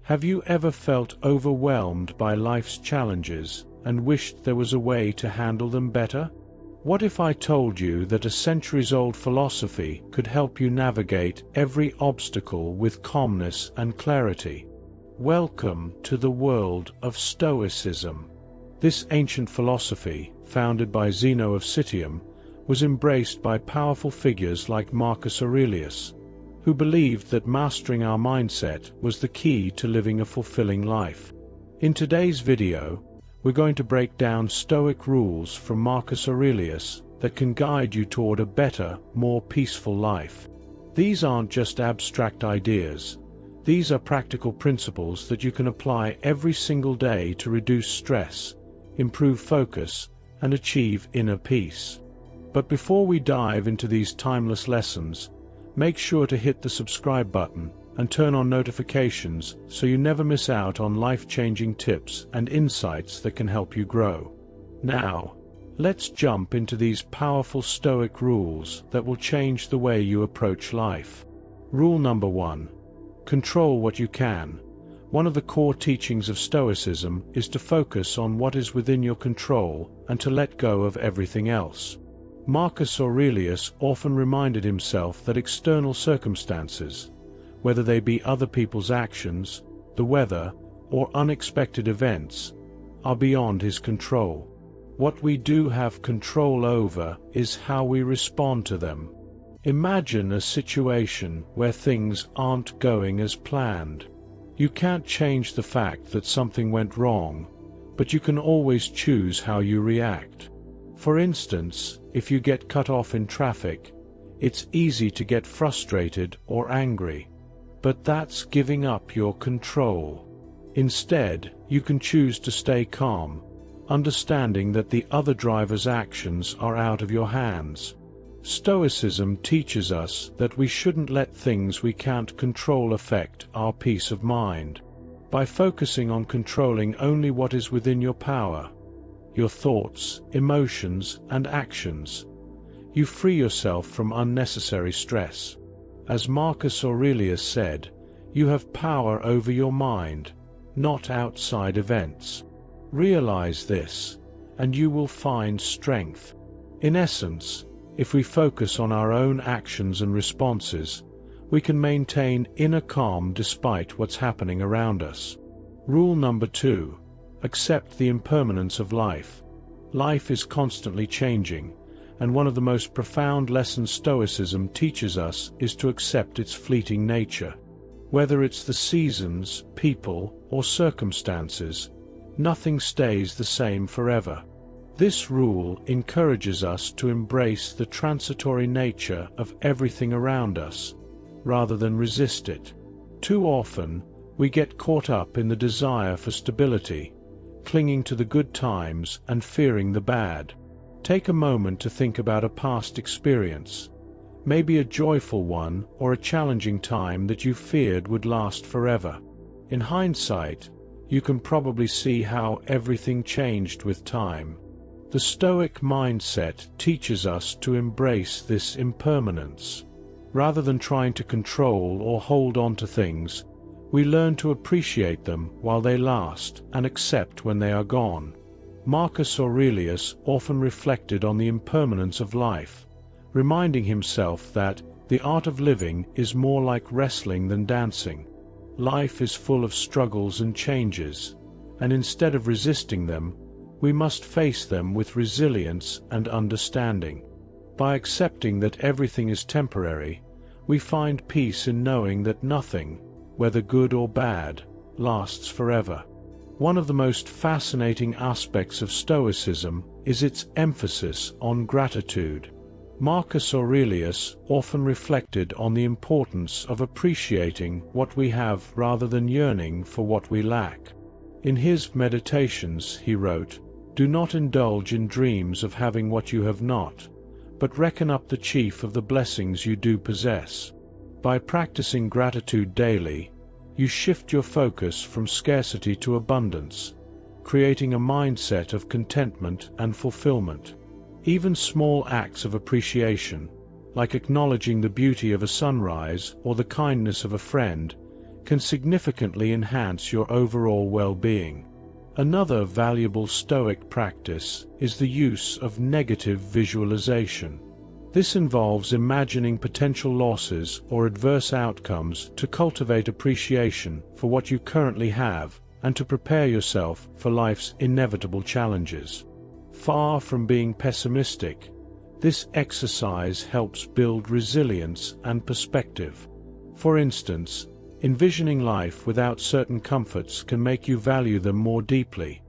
Have you ever felt overwhelmed by life's challenges and wished there was a way to handle them better? What if I told you that a centuries-old philosophy could help you navigate every obstacle with calmness and clarity? Welcome to the world of Stoicism. This ancient philosophy, founded by Zeno of Citium, was embraced by powerful figures like Marcus Aurelius, who believed that mastering our mindset was the key to living a fulfilling life. In today's video, we're going to break down Stoic rules from Marcus Aurelius that can guide you toward a better, more peaceful life. These aren't just abstract ideas. These are practical principles that you can apply every single day to reduce stress, improve focus, and achieve inner peace. But before we dive into these timeless lessons, make sure to hit the subscribe button and turn on notifications so you never miss out on life-changing tips and insights that can help you grow. Now, let's jump into these powerful Stoic rules that will change the way you approach life. Rule number 1. Control what you can. One of the core teachings of Stoicism is to focus on what is within your control and to let go of everything else. Marcus Aurelius often reminded himself that external circumstances, whether they be other people's actions, the weather, or unexpected events, are beyond his control. What we do have control over is how we respond to them. Imagine a situation where things aren't going as planned. You can't change the fact that something went wrong, but you can always choose how you react. For instance, if you get cut off in traffic, it's easy to get frustrated or angry. But that's giving up your control. Instead, you can choose to stay calm, understanding that the other driver's actions are out of your hands. Stoicism teaches us that we shouldn't let things we can't control affect our peace of mind. By focusing on controlling only what is within your power, your thoughts, emotions, and actions, you free yourself from unnecessary stress. As Marcus Aurelius said, you have power over your mind, not outside events. Realize this, and you will find strength. In essence, if we focus on our own actions and responses, we can maintain inner calm despite what's happening around us. Rule number 2. Accept the impermanence of life. Life is constantly changing, and one of the most profound lessons Stoicism teaches us is to accept its fleeting nature. Whether it's the seasons, people, or circumstances, nothing stays the same forever. This rule encourages us to embrace the transitory nature of everything around us, rather than resist it. Too often, we get caught up in the desire for stability, clinging to the good times and fearing the bad. Take a moment to think about a past experience, maybe a joyful one or a challenging time that you feared would last forever. In hindsight, you can probably see how everything changed with time. The Stoic mindset teaches us to embrace this impermanence. Rather than trying to control or hold on to things, we learn to appreciate them while they last and accept when they are gone. Marcus Aurelius often reflected on the impermanence of life, reminding himself that the art of living is more like wrestling than dancing. Life is full of struggles and changes, and instead of resisting them, we must face them with resilience and understanding. By accepting that everything is temporary, we find peace in knowing that nothing, whether good or bad, lasts forever. One of the most fascinating aspects of Stoicism is its emphasis on gratitude. Marcus Aurelius often reflected on the importance of appreciating what we have rather than yearning for what we lack. In his Meditations, he wrote, "Do not indulge in dreams of having what you have not, but reckon up the chief of the blessings you do possess." By practicing gratitude daily, you shift your focus from scarcity to abundance, creating a mindset of contentment and fulfillment. Even small acts of appreciation, like acknowledging the beauty of a sunrise or the kindness of a friend, can significantly enhance your overall well-being. Another valuable Stoic practice is the use of negative visualization. This involves imagining potential losses or adverse outcomes to cultivate appreciation for what you currently have and to prepare yourself for life's inevitable challenges. Far from being pessimistic, this exercise helps build resilience and perspective. For instance, envisioning life without certain comforts can make you value them more deeply,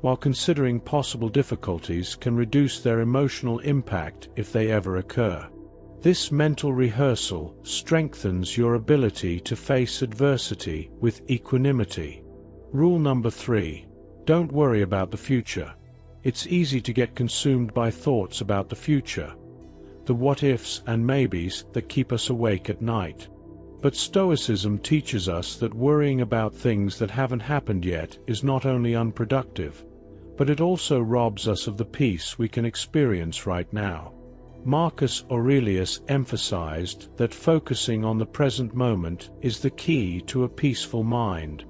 while considering possible difficulties can reduce their emotional impact if they ever occur. This mental rehearsal strengthens your ability to face adversity with equanimity. Rule number 3. Don't worry about the future. It's easy to get consumed by thoughts about the future, the what-ifs and maybes that keep us awake at night. But Stoicism teaches us that worrying about things that haven't happened yet is not only unproductive, but it also robs us of the peace we can experience right now. Marcus Aurelius emphasized that focusing on the present moment is the key to a peaceful mind.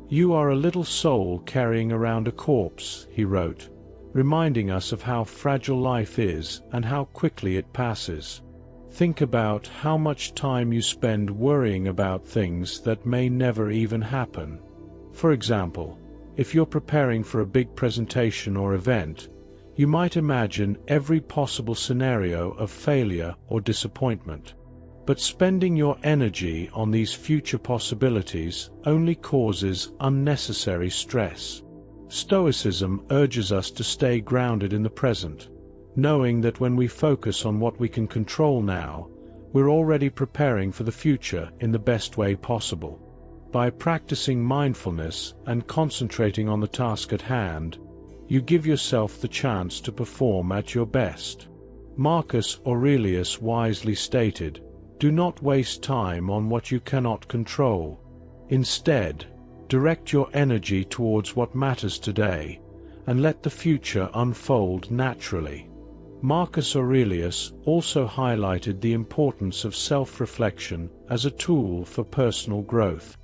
"You are a little soul carrying around a corpse," he wrote, reminding us of how fragile life is and how quickly it passes. Think about how much time you spend worrying about things that may never even happen. For example, if you're preparing for a big presentation or event, you might imagine every possible scenario of failure or disappointment. But spending your energy on these future possibilities only causes unnecessary stress. Stoicism urges us to stay grounded in the present, knowing that when we focus on what we can control now, we're already preparing for the future in the best way possible. By practicing mindfulness and concentrating on the task at hand, you give yourself the chance to perform at your best. Marcus Aurelius wisely stated, "Do not waste time on what you cannot control. Instead, direct your energy towards what matters today, and let the future unfold naturally." Marcus Aurelius also highlighted the importance of self-reflection as a tool for personal growth.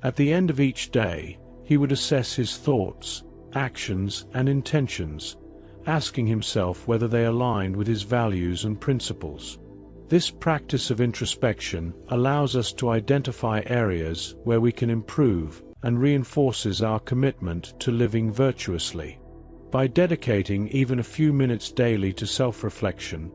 At the end of each day, he would assess his thoughts, actions, and intentions, asking himself whether they aligned with his values and principles. This practice of introspection allows us to identify areas where we can improve and reinforces our commitment to living virtuously. By dedicating even a few minutes daily to self-reflection,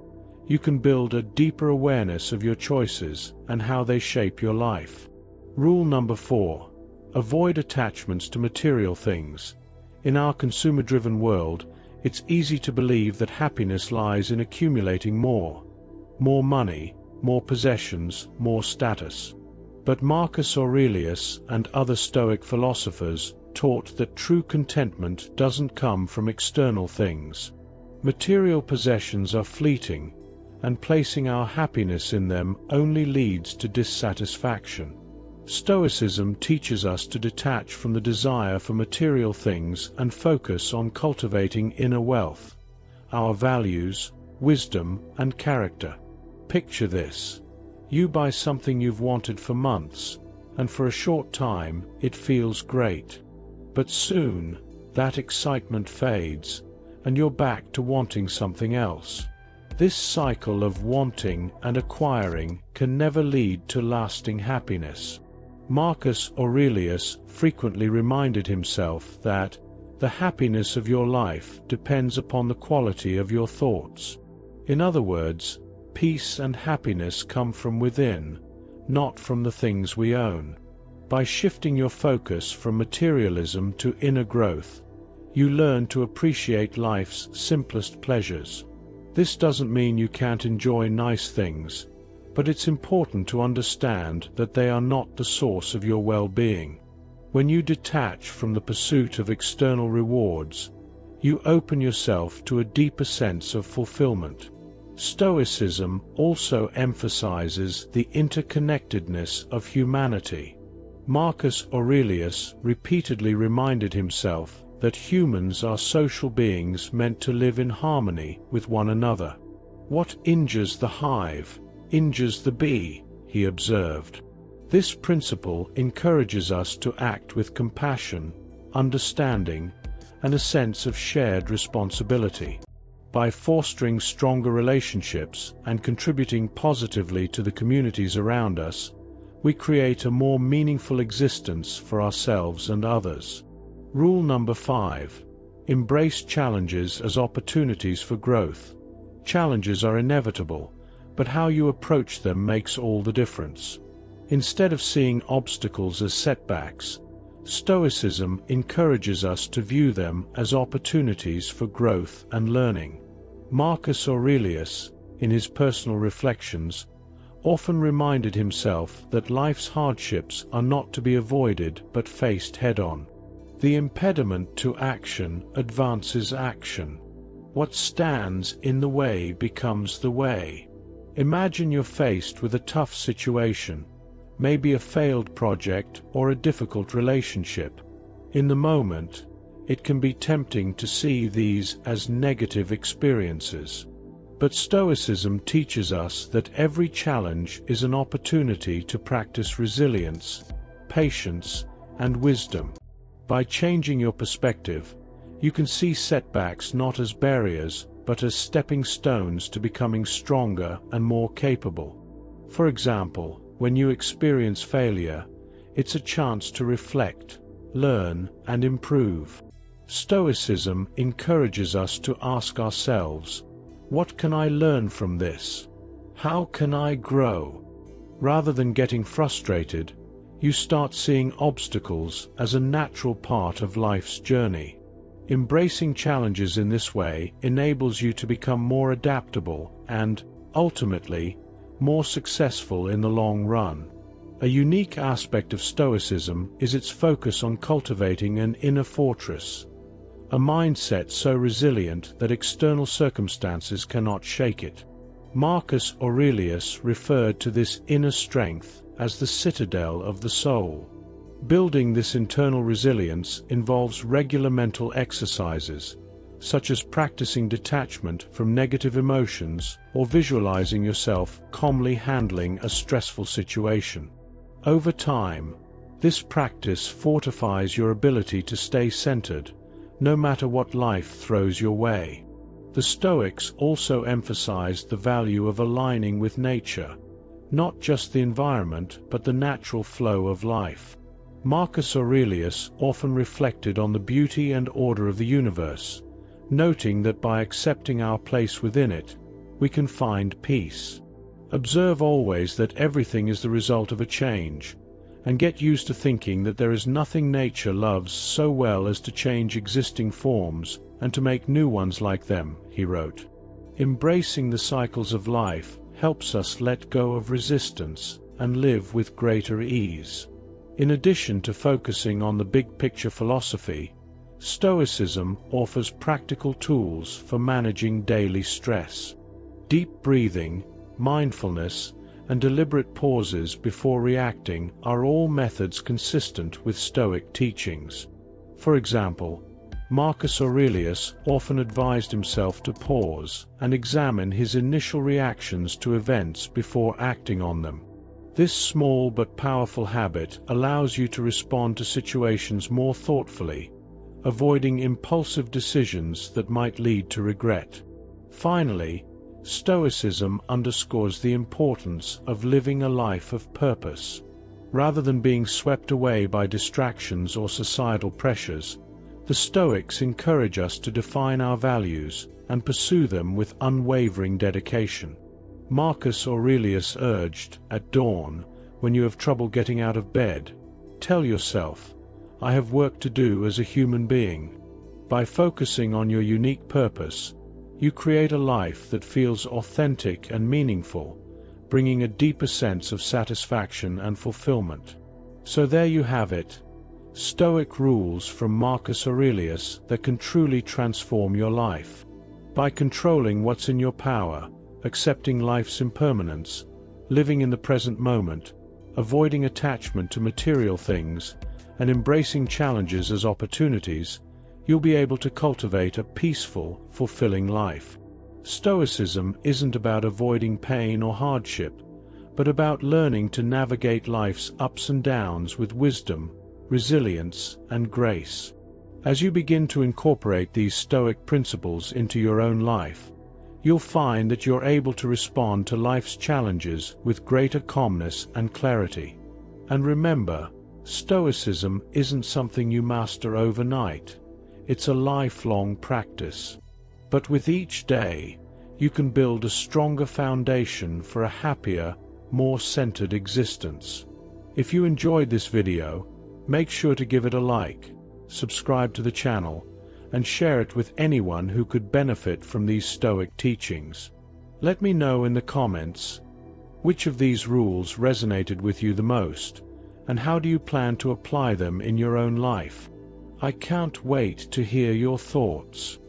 you can build a deeper awareness of your choices and how they shape your life. Rule number 4. Avoid attachments to material things. In our consumer-driven world, it's easy to believe that happiness lies in accumulating more money, more possessions, more status. But Marcus Aurelius and other Stoic philosophers taught that true contentment doesn't come from external things. Material possessions are fleeting, and placing our happiness in them only leads to dissatisfaction. Stoicism teaches us to detach from the desire for material things and focus on cultivating inner wealth, our values, wisdom, and character. Picture this. You buy something you've wanted for months, and for a short time, it feels great. But soon, that excitement fades, and you're back to wanting something else. This cycle of wanting and acquiring can never lead to lasting happiness. Marcus Aurelius frequently reminded himself that the happiness of your life depends upon the quality of your thoughts. In other words, peace and happiness come from within, not from the things we own. By shifting your focus from materialism to inner growth, you learn to appreciate life's simplest pleasures. This doesn't mean you can't enjoy nice things, but it's important to understand that they are not the source of your well-being. When you detach from the pursuit of external rewards, you open yourself to a deeper sense of fulfillment. Stoicism also emphasizes the interconnectedness of humanity. Marcus Aurelius repeatedly reminded himself that humans are social beings meant to live in harmony with one another. "What injures the hive injures the bee," he observed. This principle encourages us to act with compassion, understanding, and a sense of shared responsibility. By fostering stronger relationships and contributing positively to the communities around us, we create a more meaningful existence for ourselves and others. Rule number 5. Embrace challenges as opportunities for growth. Challenges are inevitable, but how you approach them makes all the difference. Instead of seeing obstacles as setbacks, Stoicism encourages us to view them as opportunities for growth and learning. Marcus Aurelius, in his personal reflections, often reminded himself that life's hardships are not to be avoided but faced head-on. The impediment to action advances action. What stands in the way becomes the way. Imagine you're faced with a tough situation, maybe a failed project or a difficult relationship. In the moment, it can be tempting to see these as negative experiences. But Stoicism teaches us that every challenge is an opportunity to practice resilience, patience, and wisdom. By changing your perspective, you can see setbacks not as barriers, but as stepping stones to becoming stronger and more capable. For example, when you experience failure, it's a chance to reflect, learn, and improve. Stoicism encourages us to ask ourselves, what can I learn from this? How can I grow? Rather than getting frustrated, you start seeing obstacles as a natural part of life's journey. Embracing challenges in this way enables you to become more adaptable and, ultimately, more successful in the long run. A unique aspect of Stoicism is its focus on cultivating an inner fortress, a mindset so resilient that external circumstances cannot shake it. Marcus Aurelius referred to this inner strength as the citadel of the soul. Building this internal resilience involves regular mental exercises, such as practicing detachment from negative emotions or visualizing yourself calmly handling a stressful situation. Over time, this practice fortifies your ability to stay centered, no matter what life throws your way. The Stoics also emphasized the value of aligning with nature, not just the environment but the natural flow of life. Marcus Aurelius often reflected on the beauty and order of the universe, noting that by accepting our place within it, we can find peace. Observe always that everything is the result of a change, and get used to thinking that there is nothing nature loves so well as to change existing forms and to make new ones like them, he wrote. Embracing the cycles of life helps us let go of resistance and live with greater ease. In addition to focusing on the big picture philosophy, Stoicism offers practical tools for managing daily stress. Deep breathing, mindfulness, and deliberate pauses before reacting are all methods consistent with Stoic teachings. For example, Marcus Aurelius often advised himself to pause and examine his initial reactions to events before acting on them. This small but powerful habit allows you to respond to situations more thoughtfully, avoiding impulsive decisions that might lead to regret. Finally, Stoicism underscores the importance of living a life of purpose. Rather than being swept away by distractions or societal pressures, the Stoics encourage us to define our values and pursue them with unwavering dedication. Marcus Aurelius urged, at dawn, when you have trouble getting out of bed, tell yourself, I have work to do as a human being. By focusing on your unique purpose, you create a life that feels authentic and meaningful, bringing a deeper sense of satisfaction and fulfillment. So there you have it, Stoic rules from Marcus Aurelius that can truly transform your life. By controlling what's in your power, accepting life's impermanence, living in the present moment, avoiding attachment to material things, and embracing challenges as opportunities, you'll be able to cultivate a peaceful, fulfilling life. Stoicism isn't about avoiding pain or hardship, but about learning to navigate life's ups and downs with wisdom, resilience, and grace. As you begin to incorporate these Stoic principles into your own life, you'll find that you're able to respond to life's challenges with greater calmness and clarity. And remember, Stoicism isn't something you master overnight. It's a lifelong practice. But with each day, you can build a stronger foundation for a happier, more centered existence. If you enjoyed this video, make sure to give it a like, subscribe to the channel, and share it with anyone who could benefit from these Stoic teachings. Let me know in the comments which of these rules resonated with you the most, and how do you plan to apply them in your own life. I can't wait to hear your thoughts.